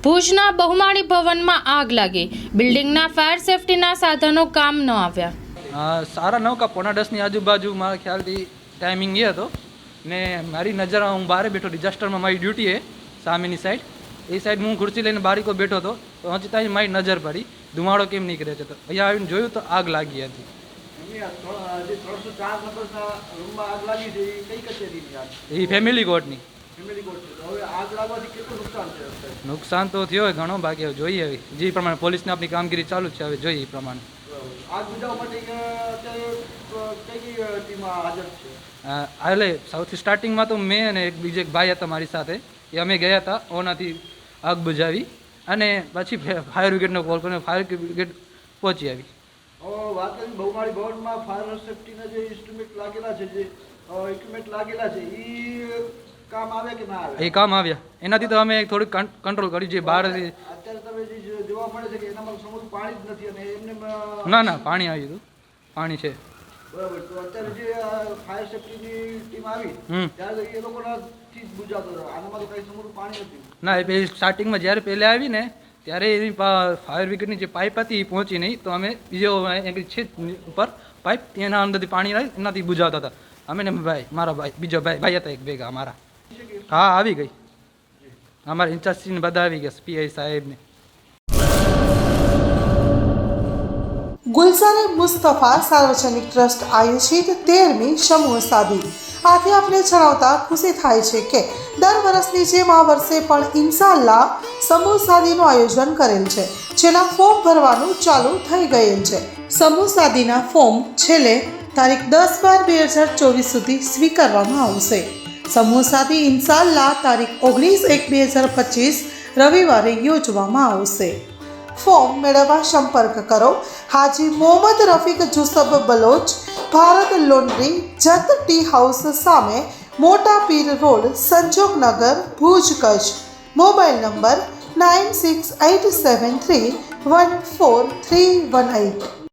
ભુજના બહુમાળી ભવનમાં આગ લાગી. બિલ્ડિંગના ફાયર સેફટીના સાધનો કામ ન આવ્યા. 9:45 આજુબાજુ મારા ખ્યાલથી ટાઈમિંગ એ હતો ને મારી નજર હું બહાર બેઠો ડિઝાસ્ટરમાં મારી ડ્યુટી એ સામેની સાઈડ એ સાઈડ હું ખુરશી લઈને બારીકો બેઠો હતો તો હજી ત્યાં મારી નજર પડી ધુમાડો કેમ નીકળે છે તો અહીંયા આવીને જોયું તો આગ લાગી હતી. એ ફેમિલી કોર્ટની. નુકસાન તો થયો હોય ઘણો, બાકી હવે જોઈએ હવે જે પ્રમાણે પોલીસને આપણી કામગીરી ચાલુ છે, હવે જોઈએ એ પ્રમાણે. એટલે સૌથી સ્ટાર્ટિંગમાં તો મેં અને બીજો એક ભાઈ હતા મારી સાથે, એ અમે ગયા હતા ઓનાથી આગ બુઝાવી અને પછી ફાયર બ્રિગેડનો કોલ કર્યો, ફાયર બ્રિગેડ પહોંચી આવી. વાત કરી બહુમાળી ભવનમાં ફાયર સેફટીના જે ઇન્સ્ટ્રુમેન્ટ લાગેલા છે, જે ઇક્વિપમેન્ટ લાગેલા છે, એ કામ આવ્યા કે ના આવ્યા? એ કામ આવ્યા, એનાથી તો અમે થોડીક કંટ્રોલ કરી. જે બહાર અત્યારે તમે જે જોવા મળે છે કે એનામાં સમૂહ પાણી જ નથી અને એમને ના પાણી આવ્યું હતું, પાણી છે. બરાબર. તો અત્યારે જે ફાયર સેફટીની ટીમ આવી ત્યારે એ લોકોનાથી જ બુજાતો હતો, આનામાં તો કઈ સમૂહ પાણી નથી. ના, એ પહેલી સ્ટાર્ટિંગમાં જ્યારે પહેલાં આવી ને ત્યારે એની ફાયર બ્રિગેડની જે પાઇપ હતી એ પહોંચી નહીં, તો અમે બીજો છે ઉપર પાઇપ એના અંદરથી પાણી આવી એનાથી બુજાવતા હતા અમે ને ભાઈ, મારા ભાઈ, બીજો ભાઈ હતા એક ભેગા અમારા. હા, આવી ગઈ. અમારા ઇન્ચાર્જને બધા આવી ગયા, પીઆઈ સાહેબને. ગુલઝારે મુસ્તફા સાર્વજનિક ટ્રસ્ટ આયોજિત 13મી સમૂહ સાદી. આથી આપણે જણાવતા ખુશી થાય છે કે દર વર્ષની જેમ આ વર્ષે પણ ઇન્શાઅલ્લાહ સમૂહ સાદીનું આયોજન કરેલ છે, જેના ફોર્મ ભરવાનું ચાલુ થઈ ગયેલ છે. સમૂહ સાદીના ફોર્મ છેલ્લે તારીખ 10/12/2024 સુધી સ્વીકારવામાં આવશે. સમૂહ સાદી ઇન્શાઅલ્લાહ તારીખ 19/1/2025 રવિવારે યોજવામાં આવશે. ફોર્મ મેળવવા સંપર્ક કરો Haji Mohammad Rafiq Jusab Baloch, Bharat laundry, Jat tea house સામે, મોટા Pir road, Sanjognagar, Bhuj, Kutch. Mobile number 9687314318.